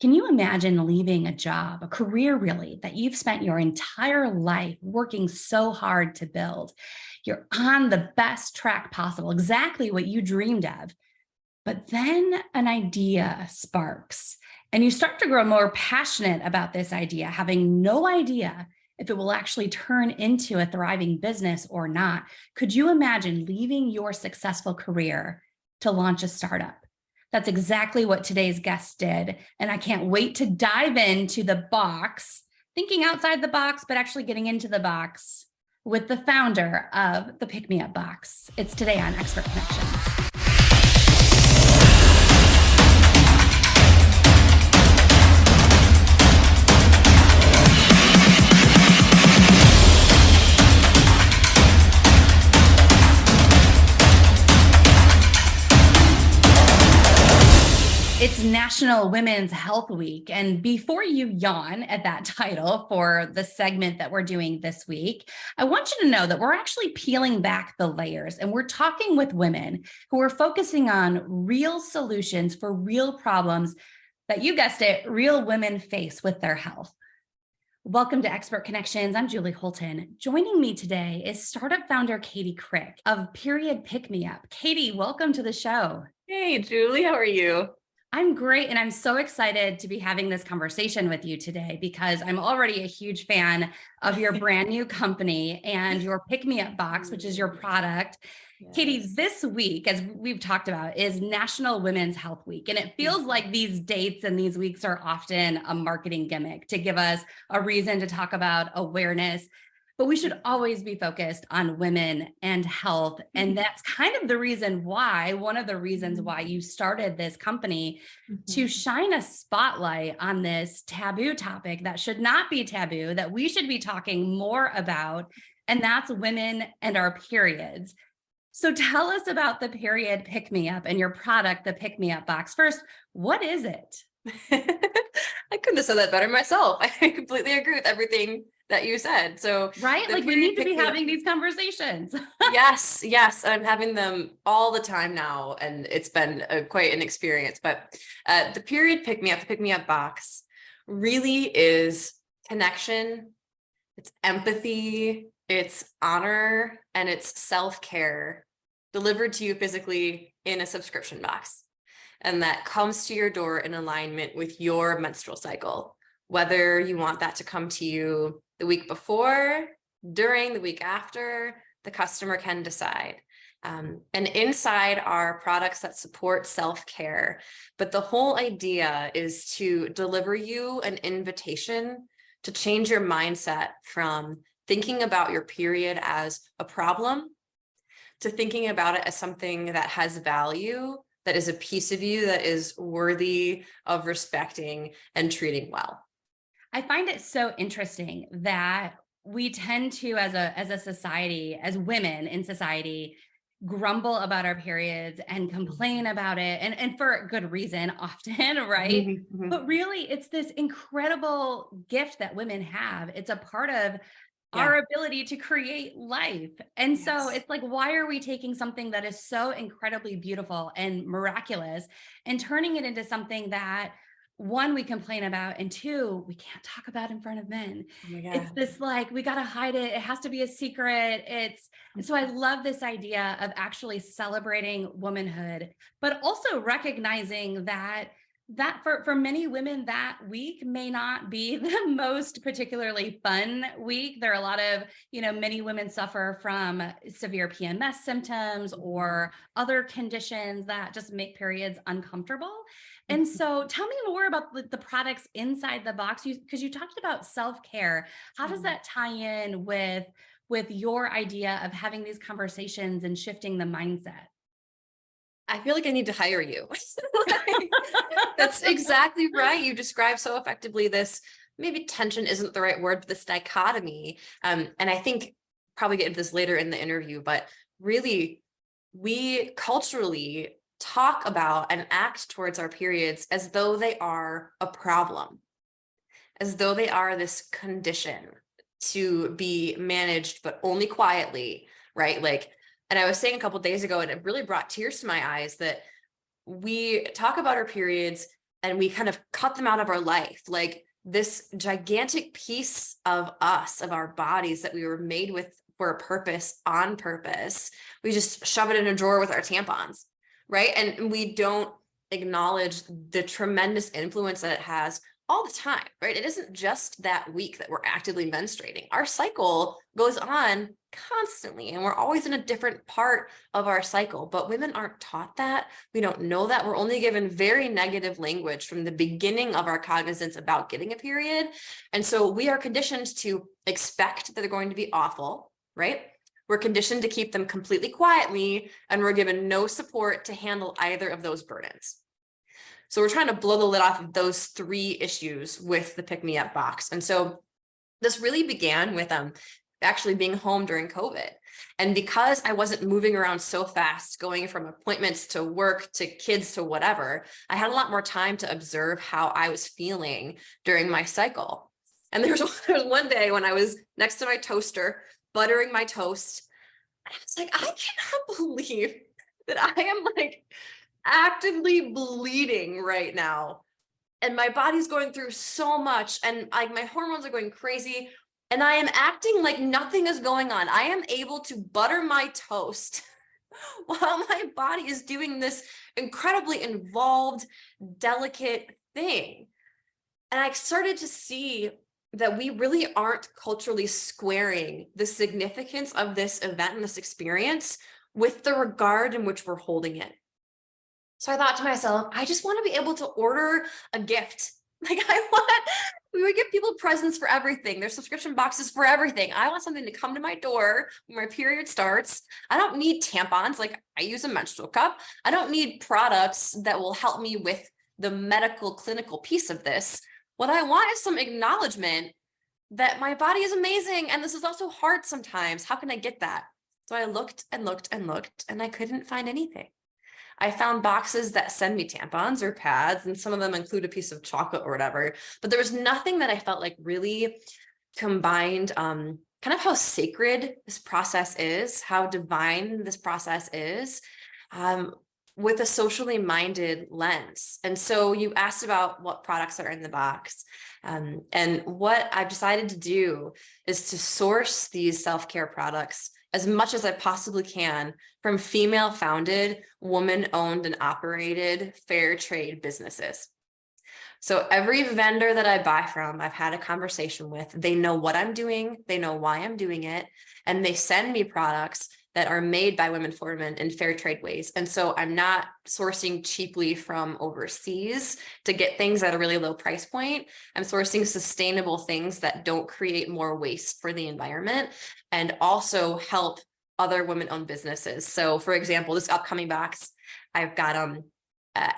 Can you imagine leaving a job, a career really, that you've spent your entire life working so hard to build? You're on the best track possible, exactly what you dreamed of. But then an idea sparks, and you start to grow more passionate about this idea, having no idea if it will actually turn into a thriving business or not. Could you imagine leaving your successful career to launch a startup? That's exactly what today's guest did. And I can't wait to dive into the box, thinking outside the box, but actually getting into the box with the founder of the Pick Me Up box. It's today on Expert Connections. It's National Women's Health Week. And before you yawn at that title for the segment that we're doing this week, I want you to know that we're actually peeling back the layers and we're talking with women who are focusing on real solutions for real problems that, you guessed it, real women face with their health. Welcome to Expert Connections. I'm Julie Holton. Joining me today is startup founder Katie Krick of Period PickMeUp. Katie, welcome to the show. Hey, Julie, how are you? I'm great. And I'm so excited to be having this conversation with you today because I'm already a huge fan of your brand new company and your Pick Me Up box, which is your product. Yes. Katie, this week, as we've talked about, is National Women's Health Week. And it feels like these dates and these weeks are often a marketing gimmick to give us a reason to talk about awareness. But we should always be focused on women and health. And that's kind of the reason why, one of the reasons why you started this company, to shine a spotlight on this taboo topic that should not be taboo, that we should be talking more about, and that's women and our periods. So tell us about the Period Pick Me Up and your product, the Pick Me Up box. First, what is it? I couldn't have said that better myself. I completely agree with everything that you said. So right, like we need to be having these conversations. Yes. I'm having them all the time now, and it's been quite an experience. But the Period Pick Me Up, the Pick Me Up box, really is connection. It's empathy. It's honor, and it's self-care delivered to you physically in a subscription box. And that comes to your door in alignment with your menstrual cycle, whether you want that to come to you the week before, during, the week after, the customer can decide. And inside are products that support self-care. But the whole idea is to deliver you an invitation to change your mindset from thinking about your period as a problem to thinking about it as something that has value, that is a piece of you that is worthy of respecting and treating well. I find it so interesting that we tend to, as a society, as women in society, grumble about our periods and complain about it, and for good reason often, right? But really, it's this incredible gift that women have. It's a part of our ability to create life. And so it's like, why are we taking something that is so incredibly beautiful and miraculous and turning it into something that, one, we complain about, and two, we can't talk about in front of men? It's this like, we got to hide it. It has to be a secret. So I love this idea of actually celebrating womanhood, but also recognizing that for many women, that week may not be the most particularly fun week. There are a lot of, many women suffer from severe PMS symptoms or other conditions that just make periods uncomfortable. And so tell me more about the products inside the box, because you talked about self-care. How does that tie in with your idea of having these conversations and shifting the mindset? I feel like I need to hire you. That's exactly right. You described so effectively this, maybe tension isn't the right word, but this dichotomy. And I think probably get into this later in the interview, but really we culturally talk about and act towards our periods as though they are a problem, as though they are this condition to be managed, but only quietly, right? And I was saying a couple of days ago, and it really brought tears to my eyes, that we talk about our periods and we kind of cut them out of our life. Like this gigantic piece of us, of our bodies that we were made with for a purpose, on purpose. We just shove it in a drawer with our tampons, right? And we don't acknowledge the tremendous influence that it has all the time, right? It isn't just that week that we're actively menstruating. Our cycle goes on constantly, and we're always in a different part of our cycle, but women aren't taught that. We don't know that. We're only given very negative language from the beginning of our cognizance about getting a period. And so we are conditioned to expect that they're going to be awful, right? We're conditioned to keep them completely quietly, and we're given no support to handle either of those burdens. So we're trying to blow the lid off of those 3 issues with the Pick Me Up box. And so this really began with actually being home during COVID. And because I wasn't moving around so fast, going from appointments to work to kids to whatever, I had a lot more time to observe how I was feeling during my cycle. And there was one day when I was next to my toaster, buttering my toast. I was like, I cannot believe that I am like actively bleeding right now. And my body's going through so much, and like my hormones are going crazy, and I am acting like nothing is going on. I am able to butter my toast while my body is doing this incredibly involved, delicate thing. And I started to see that we really aren't culturally squaring the significance of this event and this experience with the regard in which we're holding it. So I thought to myself, I just want to be able to order a gift. Like we would give people presents for everything. There's subscription boxes for everything. I want something to come to my door when my period starts. I don't need tampons. Like I use a menstrual cup. I don't need products that will help me with the medical clinical piece of this. What I want is some acknowledgement that my body is amazing. And this is also hard sometimes. How can I get that? So I looked and looked and looked, and I couldn't find anything. I found boxes that send me tampons or pads, and some of them include a piece of chocolate or whatever, but there was nothing that I felt like really combined kind of how sacred this process is, how divine this process is, with a socially minded lens. And so you asked about what products are in the box. And what I've decided to do is to source these self-care products as much as I possibly can from female-founded, woman-owned and operated fair trade businesses. So every vendor that I buy from, I've had a conversation with. They know what I'm doing, they know why I'm doing it, and they send me products that are made by women for women in fair trade ways. And so I'm not sourcing cheaply from overseas to get things at a really low price point. I'm sourcing sustainable things that don't create more waste for the environment and also help other women-owned businesses. So for example, this upcoming box, I've got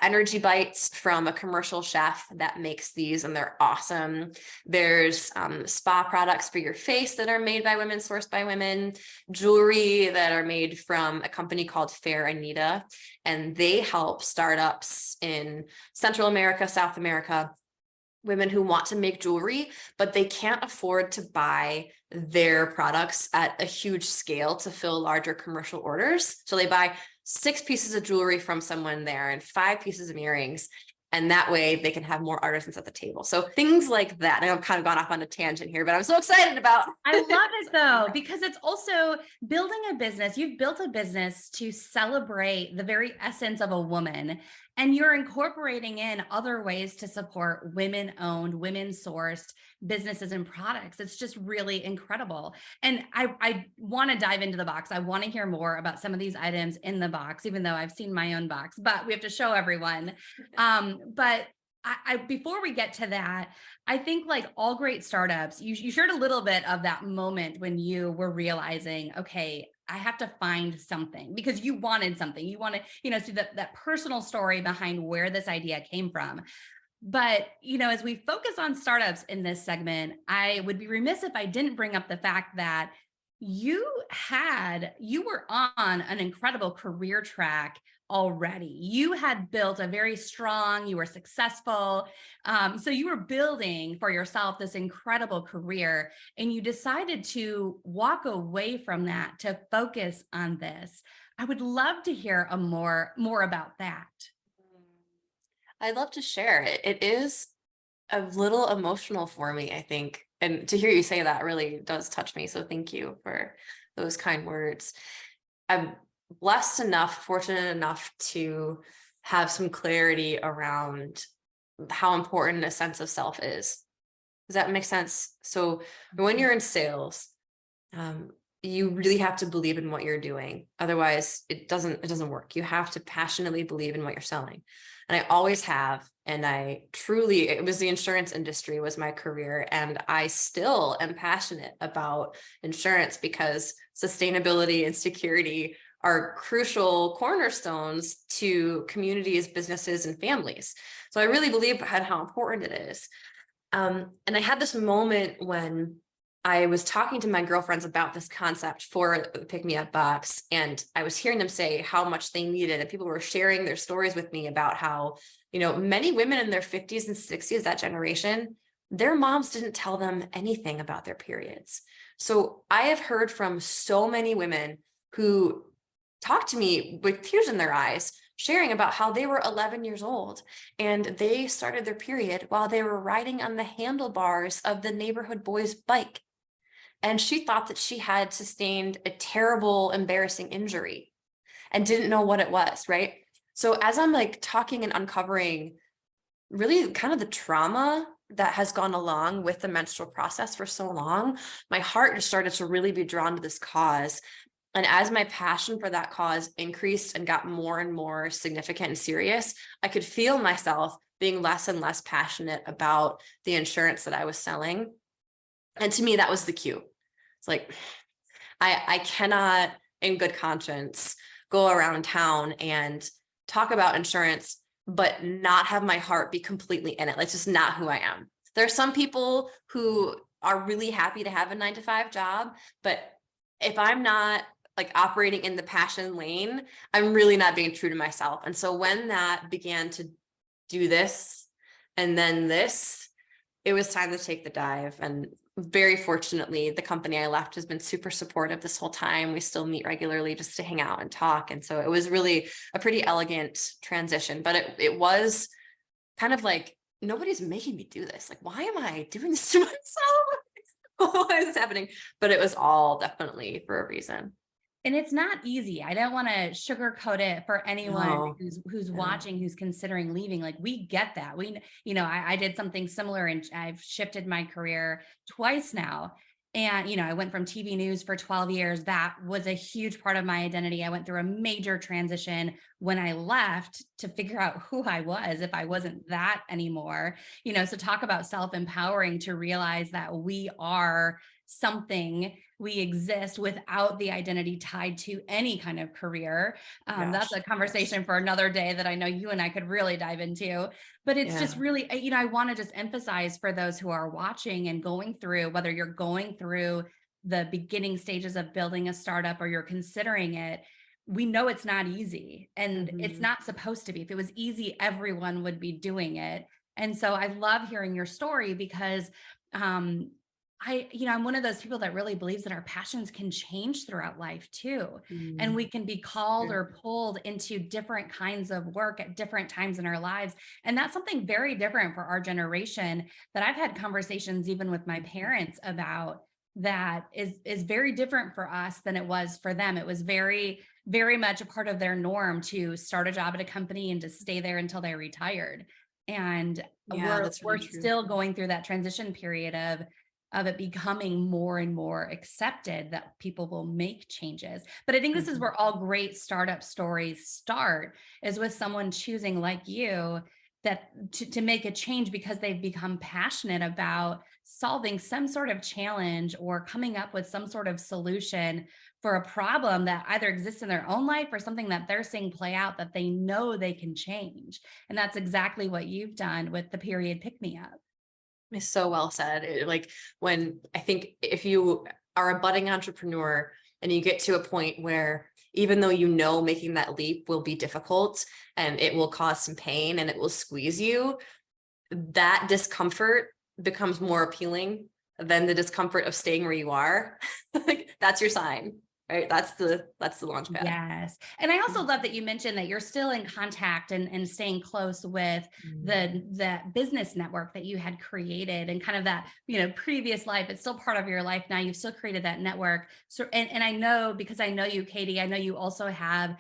energy bites from a commercial chef that makes these, and they're awesome. There's spa products for your face that are made by women, sourced by women, jewelry that are made from a company called Fair Anita, and they help startups in Central America, South America, women who want to make jewelry, but they can't afford to buy their products at a huge scale to fill larger commercial orders. So they buy 6 pieces of jewelry from someone there and 5 pieces of earrings. And that way they can have more artisans at the table. So things like that. I've kind of gone off on a tangent here, but I'm so excited about. I love it though, because it's also building a business. You've built a business to celebrate the very essence of a woman, and you're incorporating in other ways to support women-owned, women-sourced businesses and products. It's just really incredible. And I want to dive into the box. I want to hear more about some of these items in the box, even though I've seen my own box, but we have to show everyone. But before we get to that, I think like all great startups, you shared a little bit of that moment when you were realizing, okay, I have to find something, because you wanted something. You want to, see that personal story behind where this idea came from. But, as we focus on startups in this segment, I would be remiss if I didn't bring up the fact that you were on an incredible career track already. You had built a very strong, you were successful. So you were building for yourself this incredible career, and you decided to walk away from that to focus on this. I would love to hear more about that. I'd love to share it. It is a little emotional for me, I think. And to hear you say that really does touch me. So thank you for those kind words. I'm blessed enough, fortunate enough to have some clarity around how important a sense of self is. Does that make sense? So when you're in sales, you really have to believe in what you're doing. Otherwise, it doesn't work. You have to passionately believe in what you're selling. And I always have. And it was the insurance industry was my career. And I still am passionate about insurance because sustainability and security are crucial cornerstones to communities, businesses, and families. So I really believe in how important it is. And I had this moment when I was talking to my girlfriends about this concept for the Pick Me Up box, and I was hearing them say how much they needed, and people were sharing their stories with me about how, many women in their 50s and 60s, that generation, their moms didn't tell them anything about their periods. So I have heard from so many women who talked to me with tears in their eyes, sharing about how they were 11 years old and they started their period while they were riding on the handlebars of the neighborhood boy's bike. And she thought that she had sustained a terrible, embarrassing injury and didn't know what it was, right? So as I'm like talking and uncovering really kind of the trauma that has gone along with the menstrual process for so long, my heart just started to really be drawn to this cause. And as my passion for that cause increased and got more and more significant and serious, I could feel myself being less and less passionate about the insurance that I was selling. And to me, that was the cue. It's like, I cannot in good conscience go around town and talk about insurance, but not have my heart be completely in it. That's just not who I am. There are some people who are really happy to have a 9-to-5 job, but if I'm not like operating in the passion lane, I'm really not being true to myself. And so when that began to do this and then this, it was time to take the dive. And very fortunately, the company I left has been super supportive this whole time. We still meet regularly just to hang out and talk. And so it was really a pretty elegant transition, but it was kind of like, nobody's making me do this. Like, why am I doing this to myself? Why is this happening? But it was all definitely for a reason. And it's not easy. I don't want to sugarcoat it for anyone No. who's watching, who's considering leaving. Like, we get that. I did something similar and I've shifted my career twice now. And, I went from TV news for 12 years. That was a huge part of my identity. I went through a major transition when I left to figure out who I was if I wasn't that anymore. So talk about self-empowering to realize that we are something, we exist without the identity tied to any kind of career. That's a conversation for another day that I know you and I could really dive into, but it's just really, I want to just emphasize for those who are watching and going through, whether you're going through the beginning stages of building a startup or you're considering it, we know it's not easy and it's not supposed to be. If it was easy, everyone would be doing it. And so I love hearing your story because, I'm one of those people that really believes that our passions can change throughout life too. And we can be called or pulled into different kinds of work at different times in our lives. And that's something very different for our generation that I've had conversations even with my parents about that is very different for us than it was for them. It was very, very much a part of their norm to start a job at a company and to stay there until they retired. And we're still going through that transition period of it becoming more and more accepted that people will make changes. But I think this is where all great startup stories start, is with someone choosing, like you, that to make a change because they've become passionate about solving some sort of challenge or coming up with some sort of solution for a problem that either exists in their own life or something that they're seeing play out that they know they can change. And that's exactly what you've done with the Period PickMeUp. It's so well said. Like, when I think if you are a budding entrepreneur and you get to a point where even though making that leap will be difficult and it will cause some pain and it will squeeze you, that discomfort becomes more appealing than the discomfort of staying where you are. Like, that's your sign, right? That's the launch pad. Yes. And I also love that you mentioned that you're still in contact and staying close with the business network that you had created, and kind of that, previous life. It's still part of your life now. You've still created that network. So, and I know, because I know you, Katie, I know you also have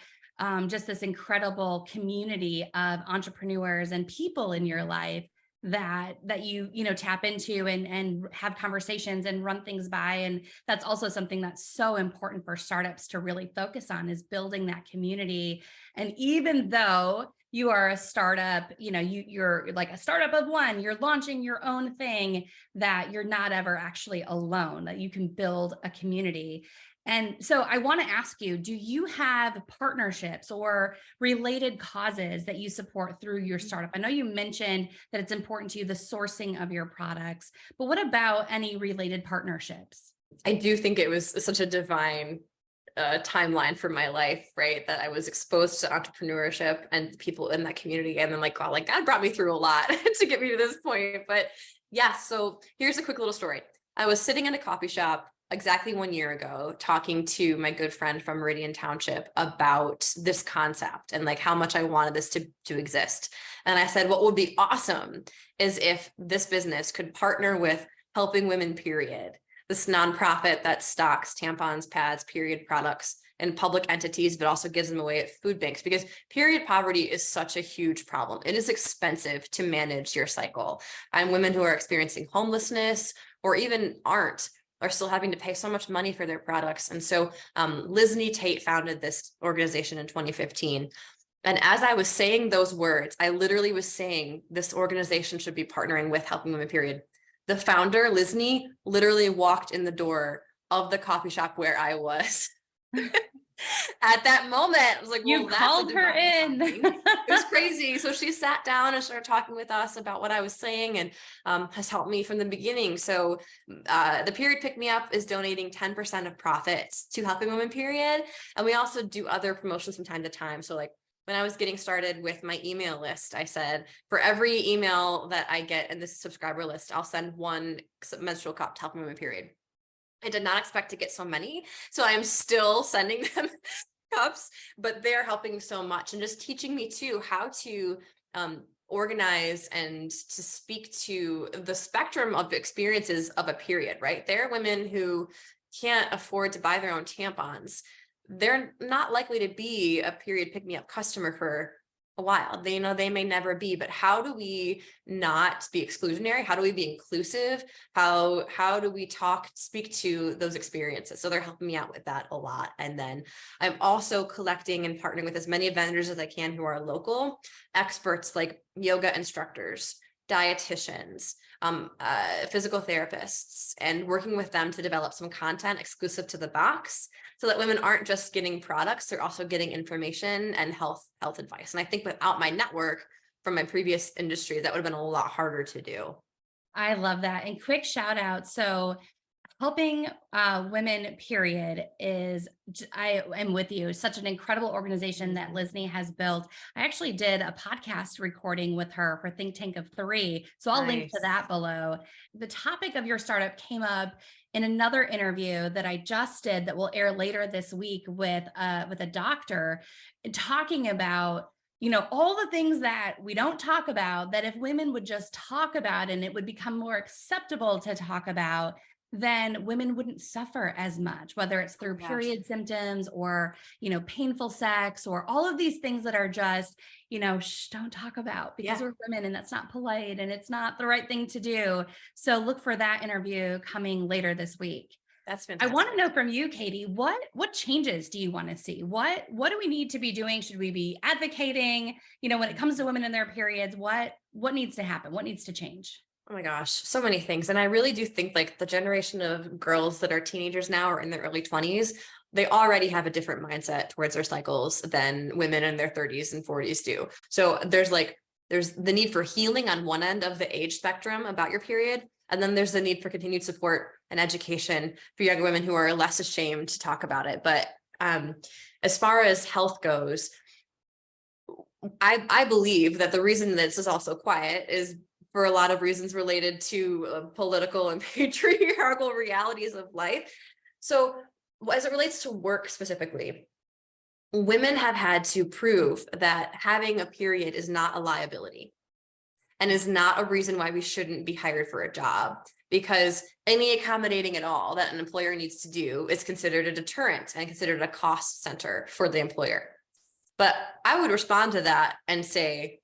just this incredible community of entrepreneurs and people in your life that you tap into and have conversations and run things by. And that's also something that's so important for startups to really focus on, is building that community. And even though you are a startup, you're like a startup of one, you're launching your own thing, that you're not ever actually alone, that you can build a community. And so I want to ask you, do you have partnerships or related causes that you support through your startup? I know you mentioned that it's important to you, the sourcing of your products, but what about any related partnerships? I do think it was such a divine timeline for my life, right? That I was exposed to entrepreneurship and people in that community. And then God brought me through a lot to get me to this point. But yeah, so here's a quick little story. I was sitting in a coffee shop exactly 1 year ago, talking to my good friend from Meridian Township about this concept and how much I wanted this to exist. And I said, what would be awesome is if this business could partner with Helping Women Period, this nonprofit that stocks tampons, pads, period products in public entities, but also gives them away at food banks, because period poverty is such a huge problem. It is expensive to manage your cycle. And women who are experiencing homelessness or even are still having to pay so much money for their products. And so Lizney Tate founded this organization in 2015. And as I was saying those words, I literally was saying this organization should be partnering with Helping Women Period. The founder, Lizney, literally walked in the door of the coffee shop where I was. At that moment, I was like, well, you called her in. It was crazy. So she sat down and started talking with us about what I was saying, and has helped me from the beginning. So the Period PickMeUp is donating 10% of profits to Helping Women Period. And we also do other promotions from time to time. So when I was getting started with my email list, I said, for every email that I get in this subscriber list, I'll send one menstrual cup to Helping Women Period. I did not expect to get so many, so I'm still sending them cups, but they're helping so much and just teaching me too how to organize and to speak to the spectrum of experiences of a period, right? There are women who can't afford to buy their own tampons. They're not likely to be a Period PickMeUp customer for a while. They may never be, but how do we not be exclusionary? How do we be inclusive? How do we speak to those experiences? So they're helping me out with that a lot. And then I'm also collecting and partnering with as many vendors as I can who are local experts, like yoga instructors, dietitians, physical therapists, and working with them to develop some content exclusive to the box, so that women aren't just getting products, they're also getting information and health advice. And I think without my network from my previous industry, that would have been a lot harder to do. I love that. And quick shout out. So Helping Women Period is, I am with you, such an incredible organization that Lizney has built. I actually did a podcast recording with her for Think Tank of 3. So I'll link to that below. The topic of your startup came up in another interview that I just did that will air later this week with a doctor, talking about all the things that we don't talk about, that if women would just talk about and it would become more acceptable to talk about, then women wouldn't suffer as much, whether it's through period symptoms or, painful sex, or all of these things that are just, don't talk about because we're women and that's not polite and it's not the right thing to do. So look for that interview coming later this week. That's fantastic. I want to know from you, Katie, what changes do you want to see? What do we need to be doing? Should we be advocating, when it comes to women in their periods, what needs to happen? What needs to change? Oh my gosh, so many things. And I really do think the generation of girls that are teenagers now or in their early 20s, they already have a different mindset towards their cycles than women in their 30s and 40s do. So there's the need for healing on one end of the age spectrum about your period. And then there's the need for continued support and education for younger women who are less ashamed to talk about it. But as far as health goes, I believe that the reason this is also quiet is for a lot of reasons related to political and patriarchal realities of life. So as it relates to work specifically, women have had to prove that having a period is not a liability and is not a reason why we shouldn't be hired for a job, because any accommodating at all that an employer needs to do is considered a deterrent and considered a cost center for the employer. But I would respond to that and say,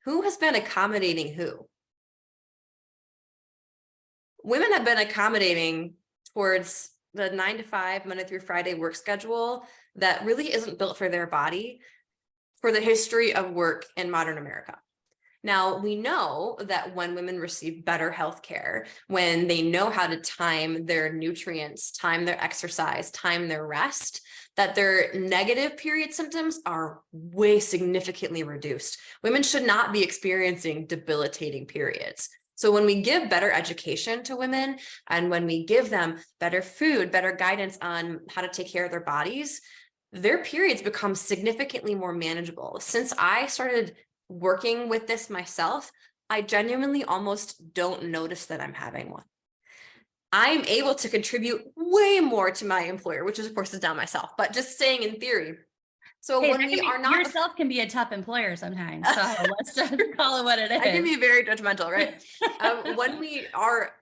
who has been accommodating who? Women have been accommodating towards the 9 to 5 Monday through Friday work schedule that really isn't built for their body for the history of work in modern America. Now, we know that when women receive better health care, when they know how to time their nutrients, time their exercise, time their rest, that their negative period symptoms are way significantly reduced. Women should not be experiencing debilitating periods. So when we give better education to women, and when we give them better food, better guidance on how to take care of their bodies, their periods become significantly more manageable. Since I started working with this myself, I genuinely almost don't notice that I'm having one. I'm able to contribute way more to my employer, which is of course is down myself, but just saying in theory. So Hey, when we are not, yourself can be a tough employer sometimes. So let's just call it what it is. I can be very judgmental, right? When we are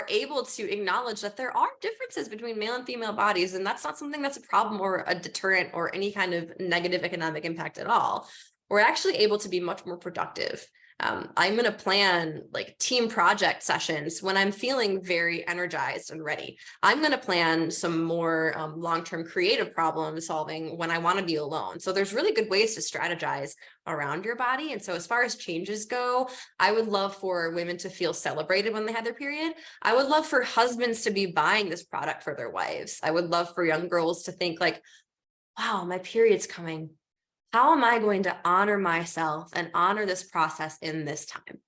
able to acknowledge that there are differences between male and female bodies, and that's not something that's a problem or a deterrent or any kind of negative economic impact at all, we're actually able to be much more productive. I'm going to plan like team project sessions when I'm feeling very energized and ready. I'm going to plan some more long-term creative problem solving when I want to be alone. So there's really good ways to strategize around your body. And so as far as changes go, I would love for women to feel celebrated when they have their period. I would love for husbands to be buying this product for their wives. I would love for young girls to think like, wow, my period's coming. How am I going to honor myself and honor this process in this time?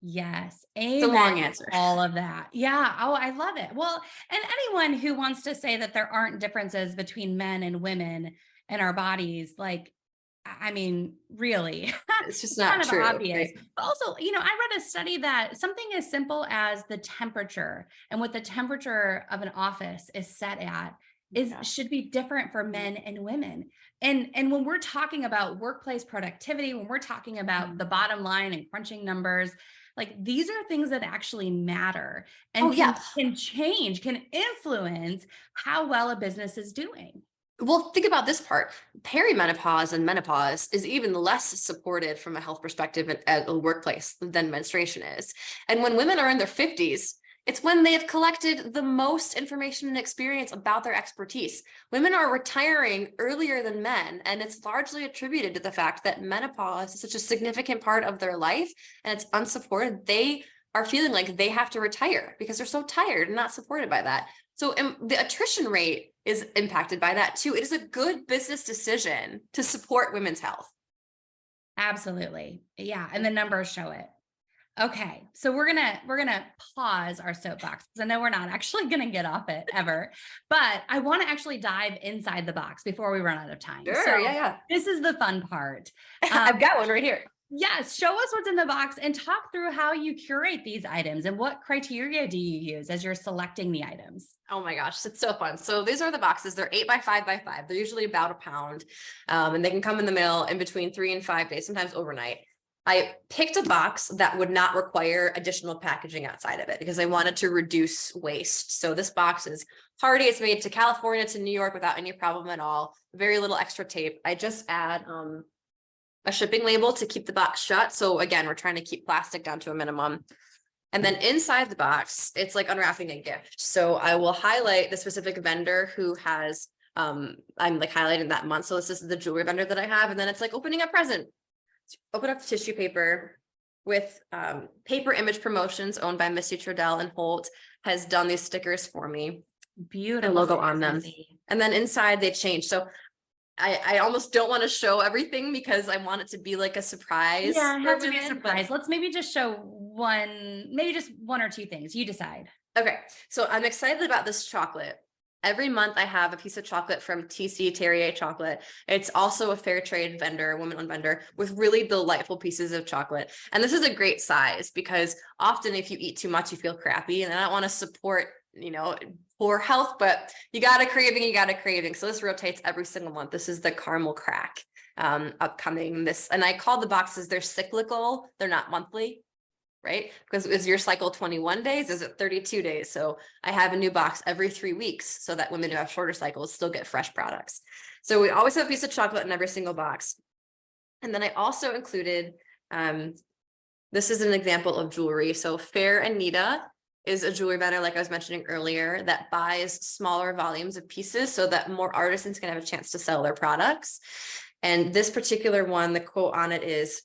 Yes. It's a long answer. All of that. Yeah. Oh, I love it. Well, and anyone who wants to say that there aren't differences between men and women and our bodies, like, I mean, really, It's just not kind of true. obvious. Right? But also, I read a study that something as simple as the temperature and what the temperature of an office is set at should be different for men and women. And when we're talking about workplace productivity, when we're talking about the bottom line and crunching numbers, like these are things that actually matter and can change, can influence how well a business is doing. Well, think about this part. Perimenopause and menopause is even less supported from a health perspective at a workplace than menstruation is. And when women are in their 50s, it's when they have collected the most information and experience about their expertise. Women are retiring earlier than men, and it's largely attributed to the fact that menopause is such a significant part of their life and it's unsupported. They are feeling like they have to retire because they're so tired and not supported by that. So the attrition rate is impacted by that too. It is a good business decision to support women's health. Absolutely. Yeah. And the numbers show it. Okay. So we're going to pause our soapbox because I know we're not actually going to get off it ever, but I want to actually dive inside the box before we run out of time. Sure. So Yeah. this is the fun part. I've got one right here. Yes. Show us what's in the box and talk through how you curate these items and what criteria do you use as you're selecting the items? Oh my gosh, it's so fun. So these are the boxes. They're 8 by 5 by 5. They're usually about a pound. And they can come in the mail in between 3 and 5 days, sometimes overnight. I picked a box that would not require additional packaging outside of it because I wanted to reduce waste. So this box is hardy. It's made to California to New York without any problem at all. Very little extra tape. I just add a shipping label to keep the box shut. So again, we're trying to keep plastic down to a minimum. And then inside the box, it's like unwrapping a gift. So I will highlight the specific vendor who has, I'm like highlighting that month. So this is the jewelry vendor that I have. And then it's like opening a present. Open up the tissue paper with Paper Image Promotions, owned by Missy Trudell and Holt, has done these stickers for me. Beautiful. The logo on them. And then inside they change. So I almost don't want to show everything because I want it to be like a surprise. Yeah, it has to be a surprise. Let's maybe just show maybe just one or two things. You decide. Okay. So I'm excited about this chocolate. Every month I have a piece of chocolate from TC Terrier Chocolate. It's also a fair trade vendor, woman-owned vendor, with really delightful pieces of chocolate. And this is a great size because often if you eat too much, you feel crappy. And I don't want to support poor health, but you got a craving. So this rotates every single month. This is the caramel crack upcoming this. And I call the boxes, they're cyclical. They're not monthly, right? Because is your cycle 21 days? Is it 32 days? So I have a new box every 3 weeks so that women who have shorter cycles still get fresh products. So we always have a piece of chocolate in every single box. And then I also included, this is an example of jewelry. So Fair Anita is a jewelry vendor, like I was mentioning earlier, that buys smaller volumes of pieces so that more artisans can have a chance to sell their products. And this particular one, the quote on it is,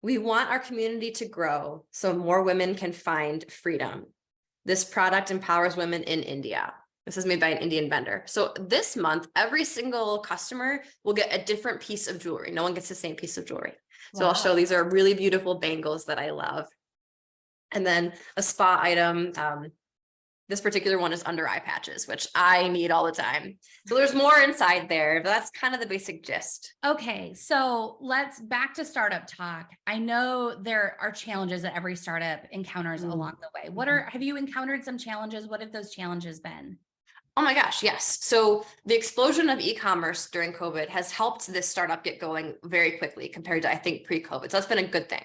"We want our community to grow so more women can find freedom. This product empowers women in India." This is made by an Indian vendor. So this month, every single customer will get a different piece of jewelry. No one gets the same piece of jewelry. So Wow. I'll show, these are really beautiful bangles that I love. And then a spa item. This particular one is under eye patches, which I need all the time. So there's more inside there, but that's kind of the basic gist. Okay, so let's back to startup talk. I know there are challenges that every startup encounters along the way. Have you encountered some challenges? What have those challenges been? Oh my gosh, yes. So the explosion of e-commerce during COVID has helped this startup get going very quickly compared to, I think, pre-COVID. So that's been a good thing.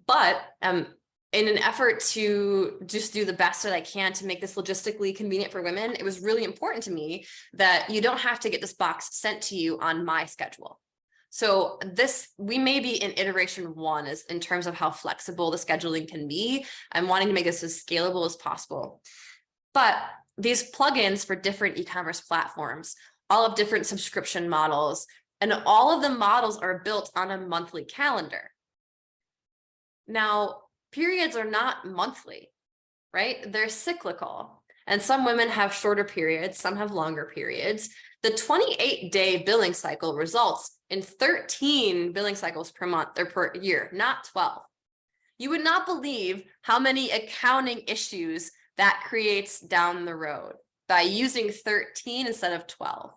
But in an effort to just do the best that I can to make this logistically convenient for women, it was really important to me that you don't have to get this box sent to you on my schedule. So we may be in iteration 1 is in terms of how flexible the scheduling can be. I'm wanting to make this as scalable as possible. But these plugins for different e-commerce platforms, all of different subscription models, and all of the models are built on a monthly calendar. Now, periods are not monthly, right? They're cyclical. And some women have shorter periods, some have longer periods. The 28-day billing cycle results in 13 billing cycles per month or per year, not 12. You would not believe how many accounting issues that creates down the road by using 13 instead of 12.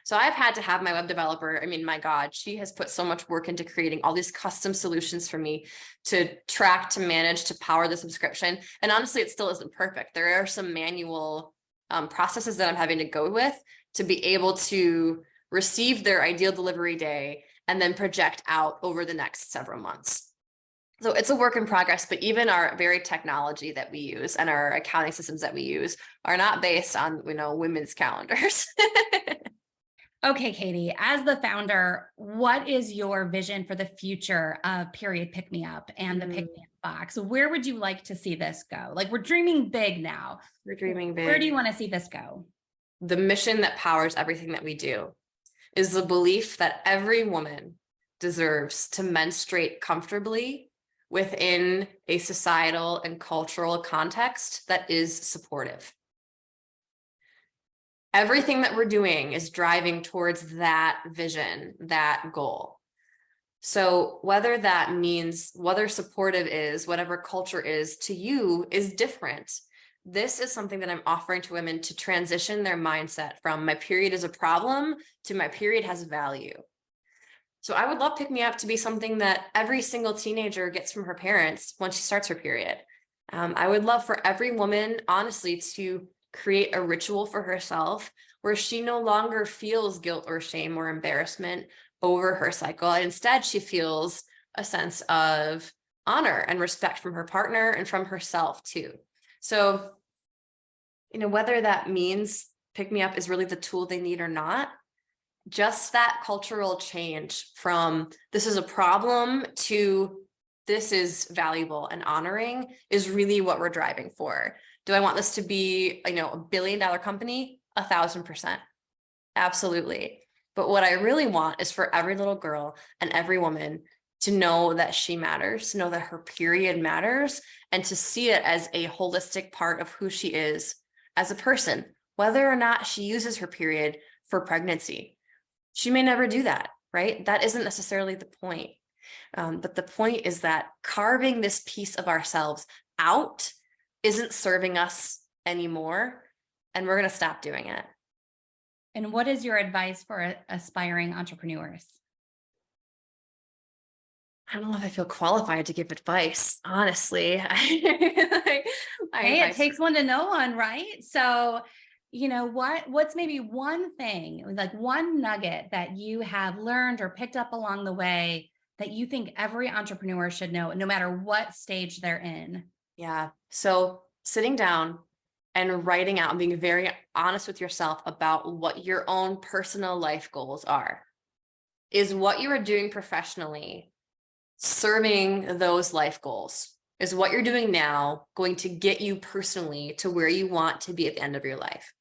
So I've had to have my web developer, I mean, my God, she has put so much work into creating all these custom solutions for me to track, to manage, to power the subscription. And honestly, it still isn't perfect. There are some manual processes that I'm having to go with to be able to receive their ideal delivery day and then project out over the next several months. So it's a work in progress, but even our very technology that we use and our accounting systems that we use are not based on, women's calendars. Okay, Katie, as the founder, what is your vision for the future of Period PickMeUp and the PickMeUp box? Where would you like to see this go? Like, we're dreaming big now. We're dreaming big. Where do you want to see this go? The mission that powers everything that we do is the belief that every woman deserves to menstruate comfortably within a societal and cultural context that is supportive. Everything that we're doing is driving towards that vision, that goal. So whether that means, whether supportive is, whatever culture is to you is different. This is something that I'm offering to women to transition their mindset from my period is a problem to my period has value. So I would love Pick Me Up to be something that every single teenager gets from her parents when she starts her period. I would love for every woman, honestly, to create a ritual for herself where she no longer feels guilt or shame or embarrassment over her cycle. And instead, she feels a sense of honor and respect from her partner and from herself too. So, whether that means Pick Me Up is really the tool they need or not, just that cultural change from this is a problem to this is valuable and honoring is really what we're driving for. Do I want this to be, a $1 billion company? 1,000%. Absolutely. But what I really want is for every little girl and every woman to know that she matters, to know that her period matters, and to see it as a holistic part of who she is as a person, whether or not she uses her period for pregnancy. She may never do that, right? That isn't necessarily the point. But the point is that carving this piece of ourselves out isn't serving us anymore, and we're going to stop doing it. And what is your advice for aspiring entrepreneurs? I don't know if I feel qualified to give advice, honestly. I Hey, it takes one to know one, right? So, you know, what's maybe one thing, like one nugget that you have learned or picked up along the way that you think every entrepreneur should know, no matter what stage they're in? Yeah. So sitting down and writing out and being very honest with yourself about what your own personal life goals are. Is what you are doing professionally serving those life goals? Is what you're doing now going to get you personally to where you want to be at the end of your life?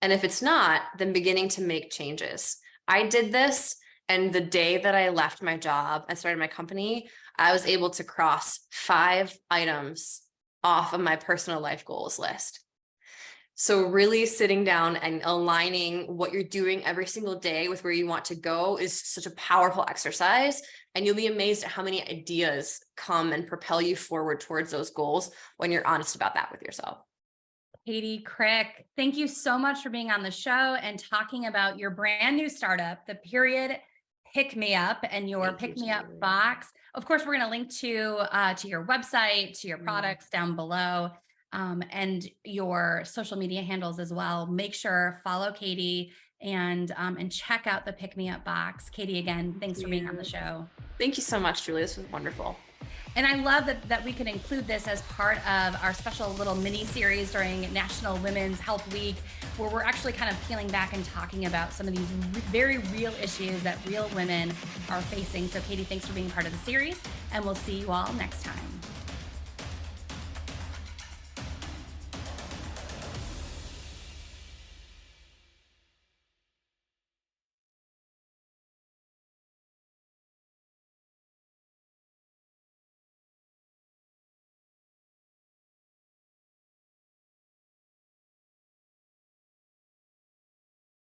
And if it's not, then beginning to make changes. I did this, and the day that I left my job and started my company, I was able to cross 5 items off of my personal life goals list. So really sitting down and aligning what you're doing every single day with where you want to go is such a powerful exercise. And you'll be amazed at how many ideas come and propel you forward towards those goals when you're honest about that with yourself. Katie, Krick, thank you so much for being on the show and talking about your brand new startup, the Period PickMeUp, and your Thank you, PickMeUp Julie. box. Of course, we're going to link to your website, to your products down below, and your social media handles as well. Make sure follow Katie and check out the PickMeUp box. Katie, again, thanks for being on the show. Thank you so much, Julie. This was wonderful. And I love that we could include this as part of our special little mini series during National Women's Health Week, where we're actually kind of peeling back and talking about some of these very real issues that real women are facing. So Katie, thanks for being part of the series, and we'll see you all next time.